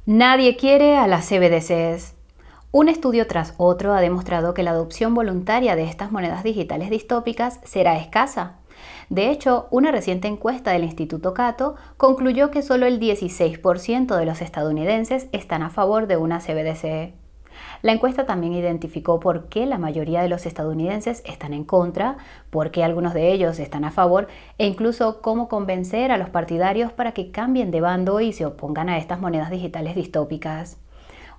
Nadie quiere a las CBDCs. Un estudio tras otro ha demostrado que la adopción voluntaria de estas monedas digitales distópicas será escasa. De hecho, una reciente encuesta del Instituto Cato concluyó que solo el 16% de los estadounidenses están a favor de una CBDC. La encuesta también identificó por qué la mayoría de los estadounidenses están en contra, por qué algunos de ellos están a favor e incluso cómo convencer a los partidarios para que cambien de bando y se opongan a estas monedas digitales distópicas.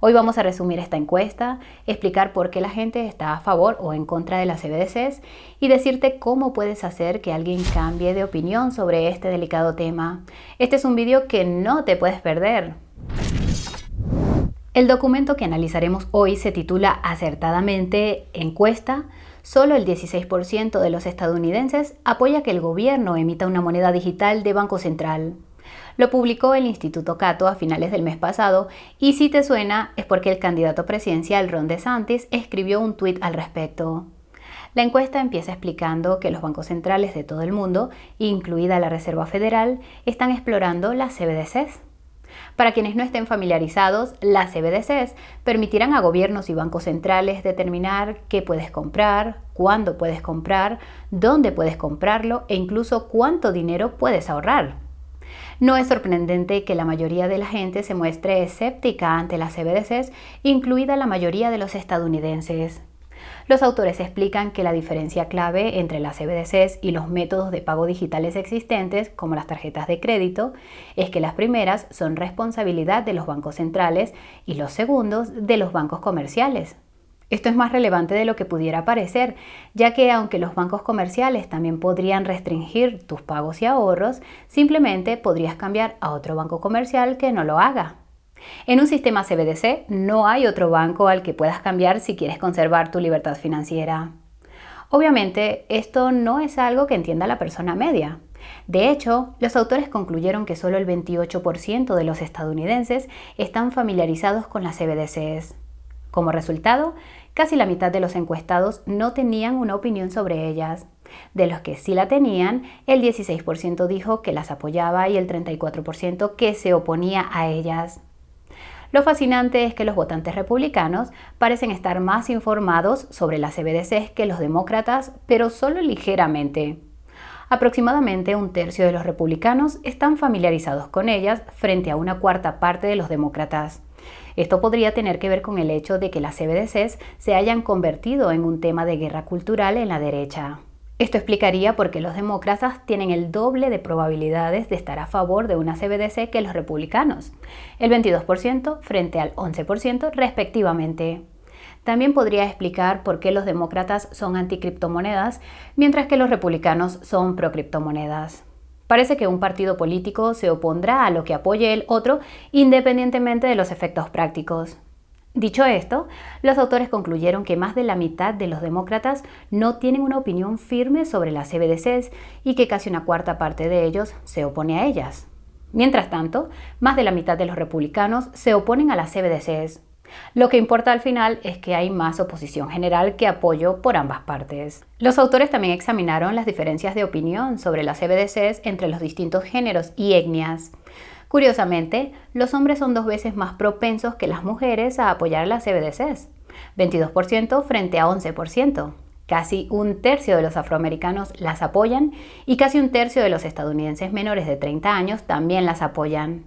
Hoy vamos a resumir esta encuesta, explicar por qué la gente está a favor o en contra de las CBDCs y decirte cómo puedes hacer que alguien cambie de opinión sobre este delicado tema. Este es un vídeo que no te puedes perder. El documento que analizaremos hoy se titula acertadamente Encuesta. Solo el 16% de los estadounidenses apoya que el gobierno emita una moneda digital de Banco Central. Lo publicó el Instituto Cato a finales del mes pasado y si te suena es porque el candidato presidencial Ron DeSantis escribió un tuit al respecto. La encuesta empieza explicando que los bancos centrales de todo el mundo, incluida la Reserva Federal, están explorando las CBDCs. Para quienes no estén familiarizados, las CBDCs permitirán a gobiernos y bancos centrales determinar qué puedes comprar, cuándo puedes comprar, dónde puedes comprarlo e incluso cuánto dinero puedes ahorrar. No es sorprendente que la mayoría de la gente se muestre escéptica ante las CBDCs, incluida la mayoría de los estadounidenses. Los autores explican que la diferencia clave entre las CBDCs y los métodos de pago digitales existentes, como las tarjetas de crédito, es que las primeras son responsabilidad de los bancos centrales y los segundos de los bancos comerciales. Esto es más relevante de lo que pudiera parecer, ya que aunque los bancos comerciales también podrían restringir tus pagos y ahorros, simplemente podrías cambiar a otro banco comercial que no lo haga. En un sistema CBDC no hay otro banco al que puedas cambiar si quieres conservar tu libertad financiera. Obviamente, esto no es algo que entienda la persona media. De hecho, los autores concluyeron que solo el 28% de los estadounidenses están familiarizados con las CBDCs. Como resultado, casi la mitad de los encuestados no tenían una opinión sobre ellas. De los que sí la tenían, el 16% dijo que las apoyaba y el 34% que se oponía a ellas. Lo fascinante es que los votantes republicanos parecen estar más informados sobre las CBDCs que los demócratas, pero solo ligeramente. Aproximadamente un tercio de los republicanos están familiarizados con ellas frente a una cuarta parte de los demócratas. Esto podría tener que ver con el hecho de que las CBDCs se hayan convertido en un tema de guerra cultural en la derecha. Esto explicaría por qué los demócratas tienen el doble de probabilidades de estar a favor de una CBDC que los republicanos, el 22% frente al 11% respectivamente. También podría explicar por qué los demócratas son anticriptomonedas, mientras que los republicanos son procriptomonedas. Parece que un partido político se opondrá a lo que apoye el otro, independientemente de los efectos prácticos. Dicho esto, los autores concluyeron que más de la mitad de los demócratas no tienen una opinión firme sobre las CBDCs y que casi una cuarta parte de ellos se opone a ellas. Mientras tanto, más de la mitad de los republicanos se oponen a las CBDCs. Lo que importa al final es que hay más oposición general que apoyo por ambas partes. Los autores también examinaron las diferencias de opinión sobre las CBDCs entre los distintos géneros y etnias. Curiosamente, los hombres son 2 veces más propensos que las mujeres a apoyar las CBDCs, 22% frente a 11%. Casi un tercio de los afroamericanos las apoyan y casi un tercio de los estadounidenses menores de 30 años también las apoyan.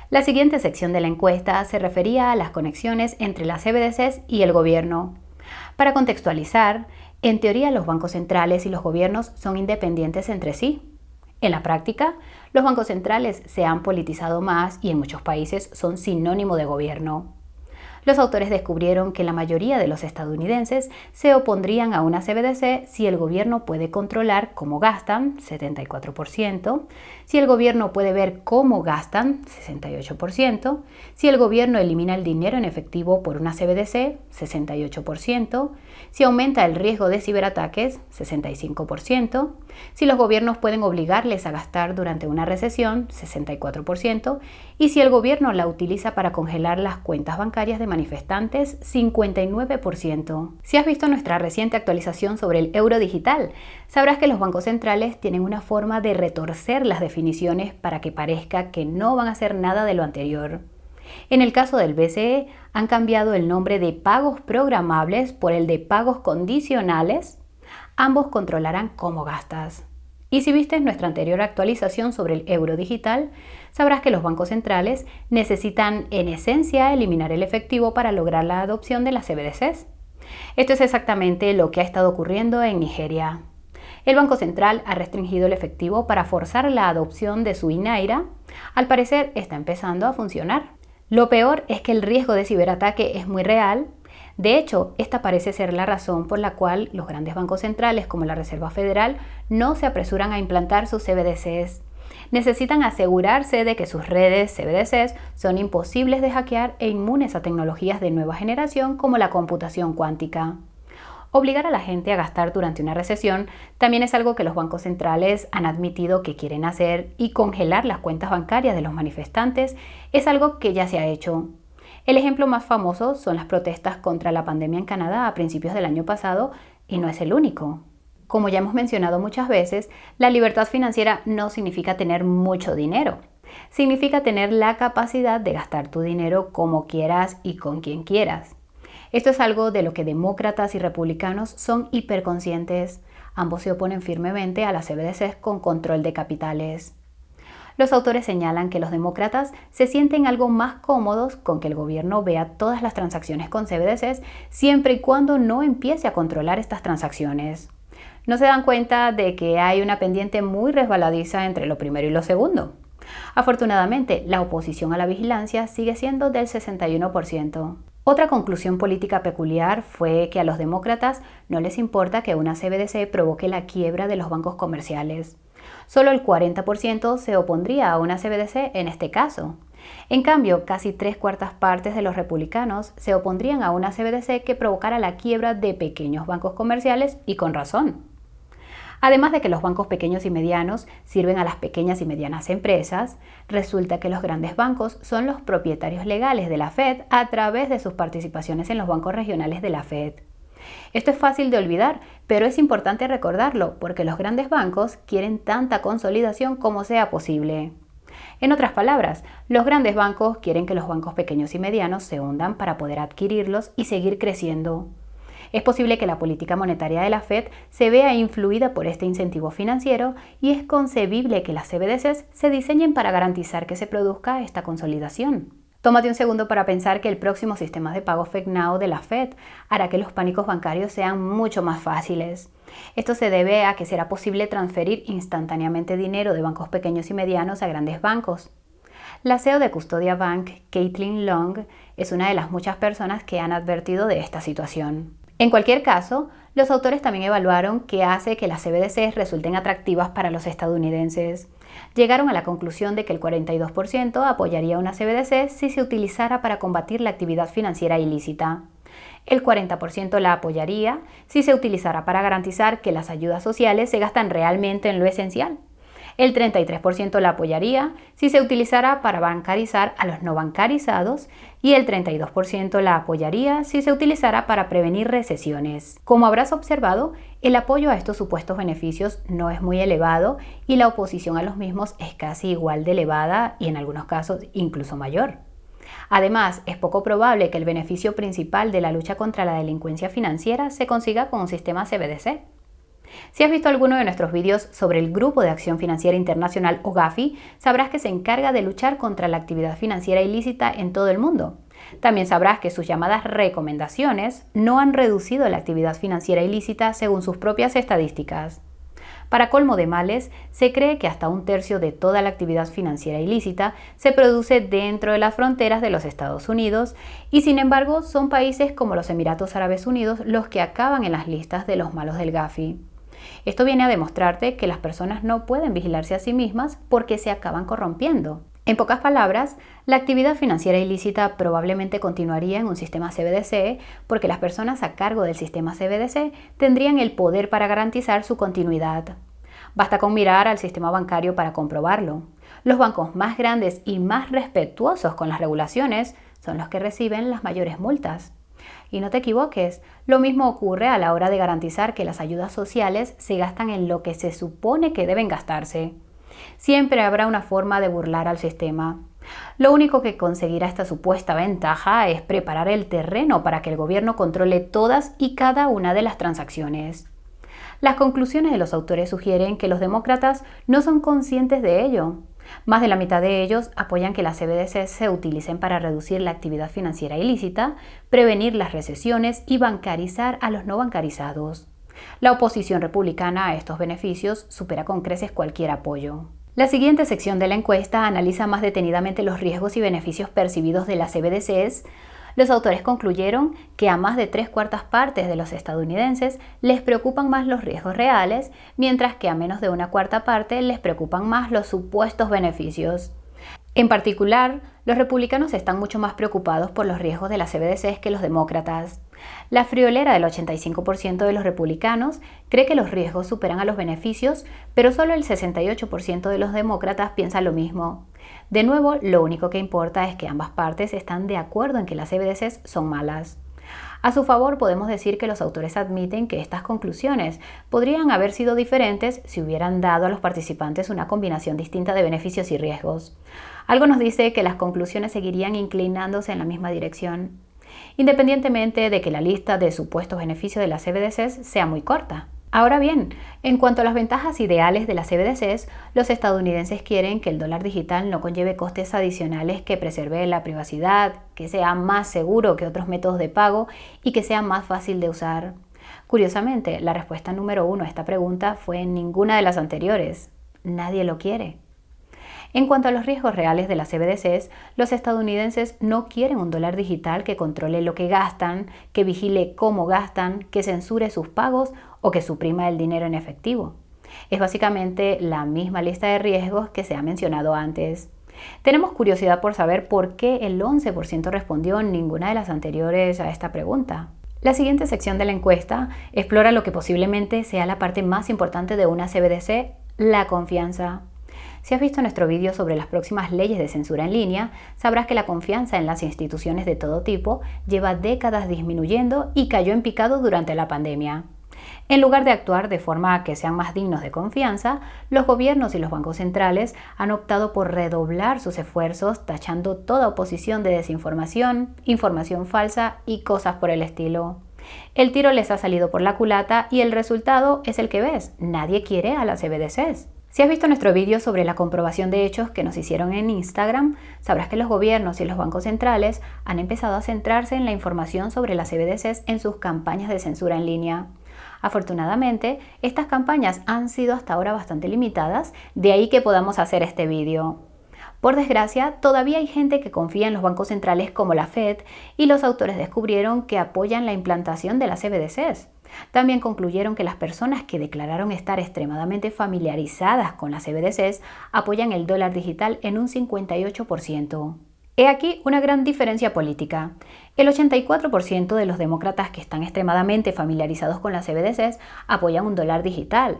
La siguiente sección de la encuesta se refería a las conexiones entre las CBDCs y el gobierno. Para contextualizar, en teoría los bancos centrales y los gobiernos son independientes entre sí. En la práctica, los bancos centrales se han politizado más y en muchos países son sinónimo de gobierno. Los autores descubrieron que la mayoría de los estadounidenses se opondrían a una CBDC si el gobierno puede controlar cómo gastan, 74%, si el gobierno puede ver cómo gastan, 68%, si el gobierno elimina el dinero en efectivo por una CBDC, 68%, si aumenta el riesgo de ciberataques, 65%, si los gobiernos pueden obligarles a gastar durante una recesión, 64%, y si el gobierno la utiliza para congelar las cuentas bancarias de manifestantes, 59%. Si has visto nuestra reciente actualización sobre el euro digital, sabrás que los bancos centrales tienen una forma de retorcer las definiciones para que parezca que no van a hacer nada de lo anterior. En el caso del BCE, han cambiado el nombre de pagos programables por el de pagos condicionales. Ambos controlarán cómo gastas. Y si viste nuestra anterior actualización sobre el euro digital, sabrás que los bancos centrales necesitan en esencia eliminar el efectivo para lograr la adopción de las CBDCs. Esto es exactamente lo que ha estado ocurriendo en Nigeria. El Banco Central ha restringido el efectivo para forzar la adopción de su Naira. Al parecer está empezando a funcionar. Lo peor es que el riesgo de ciberataque es muy real. De hecho, esta parece ser la razón por la cual los grandes bancos centrales como la Reserva Federal no se apresuran a implantar sus CBDCs. Necesitan asegurarse de que sus redes CBDCs son imposibles de hackear e inmunes a tecnologías de nueva generación como la computación cuántica. Obligar a la gente a gastar durante una recesión también es algo que los bancos centrales han admitido que quieren hacer, y congelar las cuentas bancarias de los manifestantes es algo que ya se ha hecho. El ejemplo más famoso son las protestas contra la pandemia en Canadá a principios del año pasado, y no es el único. Como ya hemos mencionado muchas veces, la libertad financiera no significa tener mucho dinero. Significa tener la capacidad de gastar tu dinero como quieras y con quien quieras. Esto es algo de lo que demócratas y republicanos son hiperconscientes. Ambos se oponen firmemente a las CBDCs con control de capitales. Los autores señalan que los demócratas se sienten algo más cómodos con que el gobierno vea todas las transacciones con CBDCs siempre y cuando no empiece a controlar estas transacciones. No se dan cuenta de que hay una pendiente muy resbaladiza entre lo primero y lo segundo. Afortunadamente, la oposición a la vigilancia sigue siendo del 61%. Otra conclusión política peculiar fue que a los demócratas no les importa que una CBDC provoque la quiebra de los bancos comerciales. Solo el 40% se opondría a una CBDC en este caso. En cambio, casi 3/4 partes de los republicanos se opondrían a una CBDC que provocara la quiebra de pequeños bancos comerciales, y con razón. Además de que los bancos pequeños y medianos sirven a las pequeñas y medianas empresas, resulta que los grandes bancos son los propietarios legales de la Fed a través de sus participaciones en los bancos regionales de la Fed. Esto es fácil de olvidar, pero es importante recordarlo porque los grandes bancos quieren tanta consolidación como sea posible. En otras palabras, los grandes bancos quieren que los bancos pequeños y medianos se hundan para poder adquirirlos y seguir creciendo. Es posible que la política monetaria de la Fed se vea influida por este incentivo financiero, y es concebible que las CBDCs se diseñen para garantizar que se produzca esta consolidación. Tómate un segundo para pensar que el próximo sistema de pago FedNow de la Fed hará que los pánicos bancarios sean mucho más fáciles. Esto se debe a que será posible transferir instantáneamente dinero de bancos pequeños y medianos a grandes bancos. La CEO de Custodia Bank, Caitlin Long, es una de las muchas personas que han advertido de esta situación. En cualquier caso, los autores también evaluaron qué hace que las CBDCs resulten atractivas para los estadounidenses. Llegaron a la conclusión de que el 42% apoyaría una CBDC si se utilizara para combatir la actividad financiera ilícita. El 40% la apoyaría si se utilizara para garantizar que las ayudas sociales se gastan realmente en lo esencial. El 33% la apoyaría si se utilizara para bancarizar a los no bancarizados, y el 32% la apoyaría si se utilizara para prevenir recesiones. Como habrás observado, el apoyo a estos supuestos beneficios no es muy elevado, y la oposición a los mismos es casi igual de elevada, y en algunos casos incluso mayor. Además, es poco probable que el beneficio principal de la lucha contra la delincuencia financiera se consiga con un sistema CBDC. Si has visto alguno de nuestros vídeos sobre el Grupo de Acción Financiera Internacional o Gafi, sabrás que se encarga de luchar contra la actividad financiera ilícita en todo el mundo. También sabrás que sus llamadas recomendaciones no han reducido la actividad financiera ilícita según sus propias estadísticas. Para colmo de males, se cree que hasta 1/3 de toda la actividad financiera ilícita se produce dentro de las fronteras de los Estados Unidos, y sin embargo son países como los Emiratos Árabes Unidos los que acaban en las listas de los malos del Gafi. Esto viene a demostrarte que las personas no pueden vigilarse a sí mismas porque se acaban corrompiendo. En pocas palabras, la actividad financiera ilícita probablemente continuaría en un sistema CBDC porque las personas a cargo del sistema CBDC tendrían el poder para garantizar su continuidad. Basta con mirar al sistema bancario para comprobarlo. Los bancos más grandes y más respetuosos con las regulaciones son los que reciben las mayores multas. Y no te equivoques, lo mismo ocurre a la hora de garantizar que las ayudas sociales se gastan en lo que se supone que deben gastarse. Siempre habrá una forma de burlar al sistema. Lo único que conseguirá esta supuesta ventaja es preparar el terreno para que el gobierno controle todas y cada una de las transacciones. Las conclusiones de los autores sugieren que los demócratas no son conscientes de ello. Más de la mitad de ellos apoyan que las CBDC se utilicen para reducir la actividad financiera ilícita, prevenir las recesiones y bancarizar a los no bancarizados. La oposición republicana a estos beneficios supera con creces cualquier apoyo. La siguiente sección de la encuesta analiza más detenidamente los riesgos y beneficios percibidos de las CBDCs. Los autores concluyeron que a más de 3/4 partes de los estadounidenses les preocupan más los riesgos reales, mientras que a menos de 1/4 parte les preocupan más los supuestos beneficios. En particular, los republicanos están mucho más preocupados por los riesgos de las CBDCs que los demócratas. La friolera del 85% de los republicanos cree que los riesgos superan a los beneficios, pero solo el 68% de los demócratas piensa lo mismo. De nuevo, lo único que importa es que ambas partes están de acuerdo en que las CBDCs son malas. A su favor, podemos decir que los autores admiten que estas conclusiones podrían haber sido diferentes si hubieran dado a los participantes una combinación distinta de beneficios y riesgos. Algo nos dice que las conclusiones seguirían inclinándose en la misma dirección, independientemente de que la lista de supuestos beneficios de las CBDCs sea muy corta. Ahora bien, en cuanto a las ventajas ideales de las CBDCs, los estadounidenses quieren que el dólar digital no conlleve costes adicionales, que preserve la privacidad, que sea más seguro que otros métodos de pago y que sea más fácil de usar. Curiosamente, la respuesta número 1 a esta pregunta fue en ninguna de las anteriores. Nadie lo quiere. En cuanto a los riesgos reales de las CBDCs, los estadounidenses no quieren un dólar digital que controle lo que gastan, que vigile cómo gastan, que censure sus pagos o que suprima el dinero en efectivo. Es básicamente la misma lista de riesgos que se ha mencionado antes. Tenemos curiosidad por saber por qué el 11% respondió en ninguna de las anteriores a esta pregunta. La siguiente sección de la encuesta explora lo que posiblemente sea la parte más importante de una CBDC, la confianza. Si has visto nuestro vídeo sobre las próximas leyes de censura en línea, sabrás que la confianza en las instituciones de todo tipo lleva décadas disminuyendo y cayó en picado durante la pandemia. En lugar de actuar de forma que sean más dignos de confianza, los gobiernos y los bancos centrales han optado por redoblar sus esfuerzos, tachando toda oposición de desinformación, información falsa y cosas por el estilo. El tiro les ha salido por la culata y el resultado es el que ves: nadie quiere a las CBDCs. Si has visto nuestro vídeo sobre la comprobación de hechos que nos hicieron en Instagram, sabrás que los gobiernos y los bancos centrales han empezado a centrarse en la información sobre las CBDCs en sus campañas de censura en línea. Afortunadamente, estas campañas han sido hasta ahora bastante limitadas, de ahí que podamos hacer este vídeo. Por desgracia, todavía hay gente que confía en los bancos centrales como la Fed, y los autores descubrieron que apoyan la implantación de las CBDCs. También concluyeron que las personas que declararon estar extremadamente familiarizadas con las CBDCs apoyan el dólar digital en un 58%. He aquí una gran diferencia política. El 84% de los demócratas que están extremadamente familiarizados con las CBDCs apoyan un dólar digital.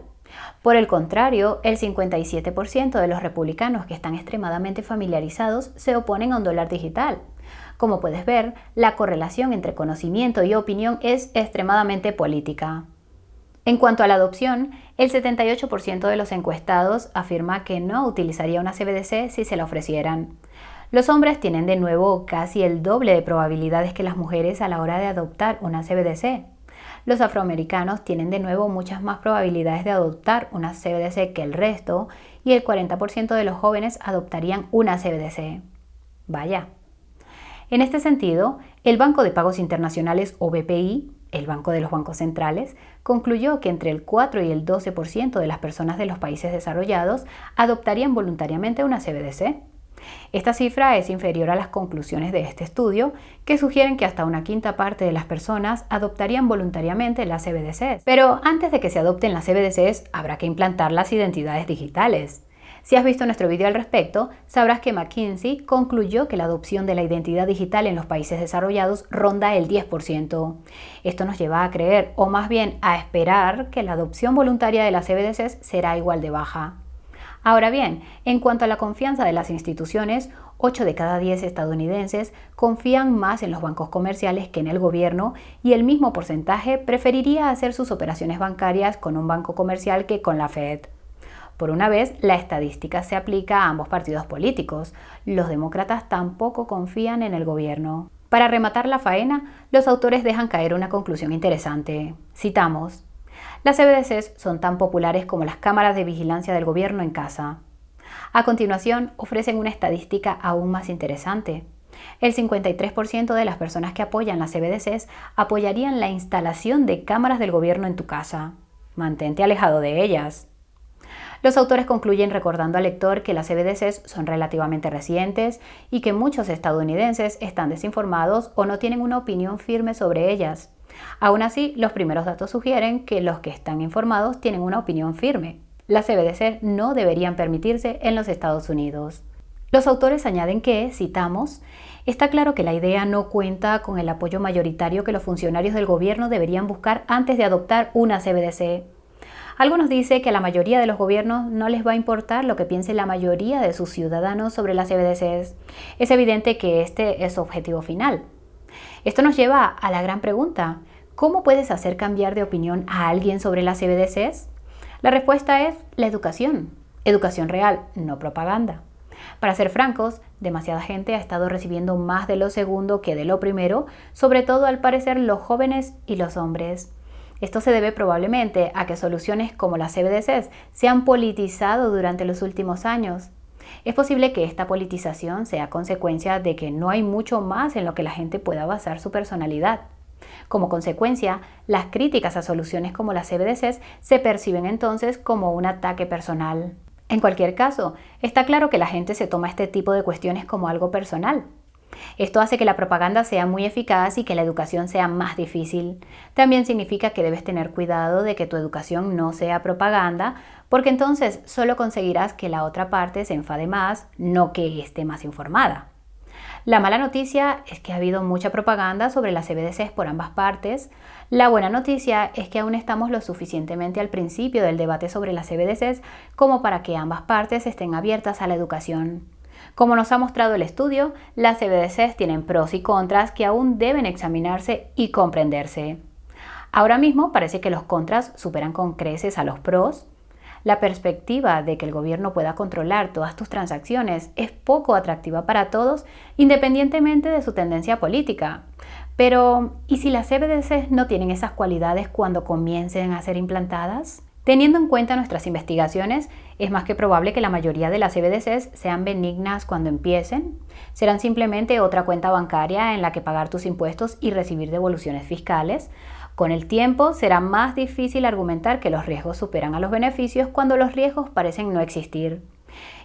Por el contrario, el 57% de los republicanos que están extremadamente familiarizados se oponen a un dólar digital. Como puedes ver, la correlación entre conocimiento y opinión es extremadamente política. En cuanto a la adopción, el 78% de los encuestados afirma que no utilizaría una CBDC si se la ofrecieran. Los hombres tienen de nuevo casi el doble de probabilidades que las mujeres a la hora de adoptar una CBDC. Los afroamericanos tienen de nuevo muchas más probabilidades de adoptar una CBDC que el resto, y el 40% de los jóvenes adoptarían una CBDC. Vaya. En este sentido, el Banco de Pagos Internacionales o BPI, el Banco de los Bancos Centrales, concluyó que entre el 4 y el 12% de las personas de los países desarrollados adoptarían voluntariamente una CBDC. Esta cifra es inferior a las conclusiones de este estudio, que sugieren que hasta una quinta parte de las personas adoptarían voluntariamente las CBDCs. Pero antes de que se adopten las CBDCs, habrá que implantar las identidades digitales. Si has visto nuestro vídeo al respecto, sabrás que McKinsey concluyó que la adopción de la identidad digital en los países desarrollados ronda el 10%. Esto nos lleva a creer, o más bien a esperar, que la adopción voluntaria de las CBDCs será igual de baja. Ahora bien, en cuanto a la confianza de las instituciones, 8 de cada 10 estadounidenses confían más en los bancos comerciales que en el gobierno, y el mismo porcentaje preferiría hacer sus operaciones bancarias con un banco comercial que con la Fed. Por una vez, la estadística se aplica a ambos partidos políticos. Los demócratas tampoco confían en el gobierno. Para rematar la faena, los autores dejan caer una conclusión interesante. Citamos: las CBDCs son tan populares como las cámaras de vigilancia del gobierno en casa. A continuación, ofrecen una estadística aún más interesante. El 53% de las personas que apoyan las CBDCs apoyarían la instalación de cámaras del gobierno en tu casa. Mantente alejado de ellas. Los autores concluyen recordando al lector que las CBDCs son relativamente recientes y que muchos estadounidenses están desinformados o no tienen una opinión firme sobre ellas. Aún así, los primeros datos sugieren que los que están informados tienen una opinión firme. Las CBDCs no deberían permitirse en los Estados Unidos. Los autores añaden que, citamos, está claro que la idea no cuenta con el apoyo mayoritario que los funcionarios del gobierno deberían buscar antes de adoptar una CBDC. Algunos dicen que a la mayoría de los gobiernos no les va a importar lo que piense la mayoría de sus ciudadanos sobre las CBDCs. Es evidente que este es su objetivo final. Esto nos lleva a la gran pregunta: ¿cómo puedes hacer cambiar de opinión a alguien sobre las CBDCs? La respuesta es la educación. Educación real, no propaganda. Para ser francos, demasiada gente ha estado recibiendo más de lo segundo que de lo primero, sobre todo al parecer los jóvenes y los hombres. Esto se debe probablemente a que soluciones como las CBDCs se han politizado durante los últimos años. Es posible que esta politización sea consecuencia de que no hay mucho más en lo que la gente pueda basar su personalidad. Como consecuencia, las críticas a soluciones como las CBDCs se perciben entonces como un ataque personal. En cualquier caso, está claro que la gente se toma este tipo de cuestiones como algo personal. Esto hace que la propaganda sea muy eficaz y que la educación sea más difícil. También significa que debes tener cuidado de que tu educación no sea propaganda, porque entonces solo conseguirás que la otra parte se enfade más, no que esté más informada. La mala noticia es que ha habido mucha propaganda sobre las CBDCs por ambas partes. La buena noticia es que aún estamos lo suficientemente al principio del debate sobre las CBDCs como para que ambas partes estén abiertas a la educación. Como nos ha mostrado el estudio, las CBDCs tienen pros y contras que aún deben examinarse y comprenderse. Ahora mismo parece que los contras superan con creces a los pros. La perspectiva de que el gobierno pueda controlar todas tus transacciones es poco atractiva para todos, independientemente de su tendencia política. Pero, ¿y si las CBDCs no tienen esas cualidades cuando comiencen a ser implantadas? Teniendo en cuenta nuestras investigaciones, es más que probable que la mayoría de las CBDCs sean benignas cuando empiecen. Serán simplemente otra cuenta bancaria en la que pagar tus impuestos y recibir devoluciones fiscales. Con el tiempo será más difícil argumentar que los riesgos superan a los beneficios cuando los riesgos parecen no existir.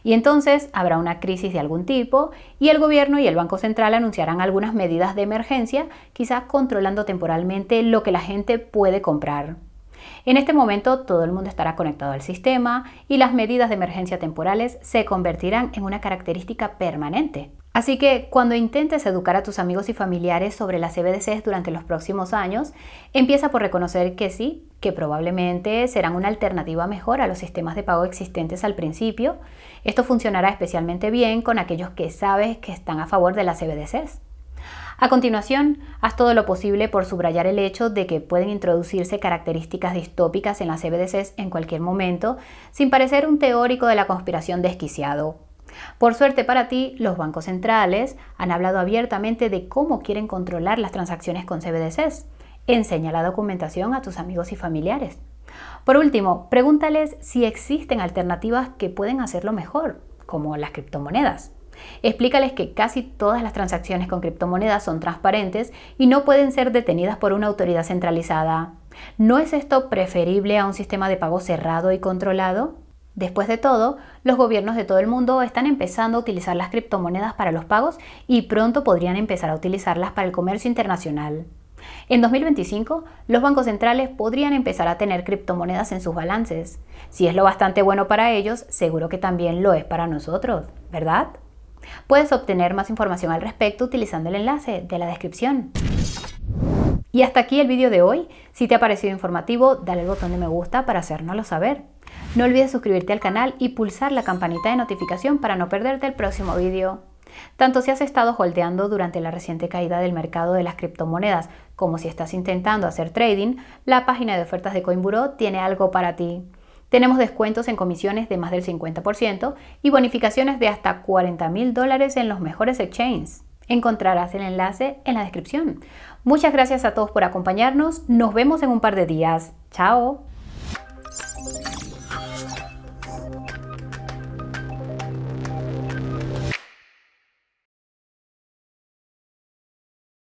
Y entonces habrá una crisis de algún tipo y el gobierno y el Banco Central anunciarán algunas medidas de emergencia, quizás controlando temporalmente lo que la gente puede comprar. En este momento todo el mundo estará conectado al sistema y las medidas de emergencia temporales se convertirán en una característica permanente. Así que cuando intentes educar a tus amigos y familiares sobre las CBDCs durante los próximos años, empieza por reconocer que sí, que probablemente serán una alternativa mejor a los sistemas de pago existentes al principio. Esto funcionará especialmente bien con aquellos que sabes que están a favor de las CBDCs. A continuación, haz todo lo posible por subrayar el hecho de que pueden introducirse características distópicas en las CBDCs en cualquier momento, sin parecer un teórico de la conspiración desquiciado. Por suerte para ti, los bancos centrales han hablado abiertamente de cómo quieren controlar las transacciones con CBDCs. Enseña la documentación a tus amigos y familiares. Por último, pregúntales si existen alternativas que pueden hacerlo mejor, como las criptomonedas. Explícales que casi todas las transacciones con criptomonedas son transparentes y no pueden ser detenidas por una autoridad centralizada. ¿No es esto preferible a un sistema de pago cerrado y controlado? Después de todo, los gobiernos de todo el mundo están empezando a utilizar las criptomonedas para los pagos y pronto podrían empezar a utilizarlas para el comercio internacional. En 2025, los bancos centrales podrían empezar a tener criptomonedas en sus balances. Si es lo bastante bueno para ellos, seguro que también lo es para nosotros, ¿verdad? Puedes obtener más información al respecto utilizando el enlace de la descripción. Y hasta aquí el vídeo de hoy. Si te ha parecido informativo, dale al botón de me gusta para hacérnoslo saber. No olvides suscribirte al canal y pulsar la campanita de notificación para no perderte el próximo vídeo. Tanto si has estado holdeando durante la reciente caída del mercado de las criptomonedas como si estás intentando hacer trading, la página de ofertas de Coinburo tiene algo para ti. Tenemos descuentos en comisiones de más del 50% y bonificaciones de hasta $40,000 en los mejores exchanges. Encontrarás el enlace en la descripción. Muchas gracias a todos por acompañarnos. Nos vemos en un par de días. ¡Chao!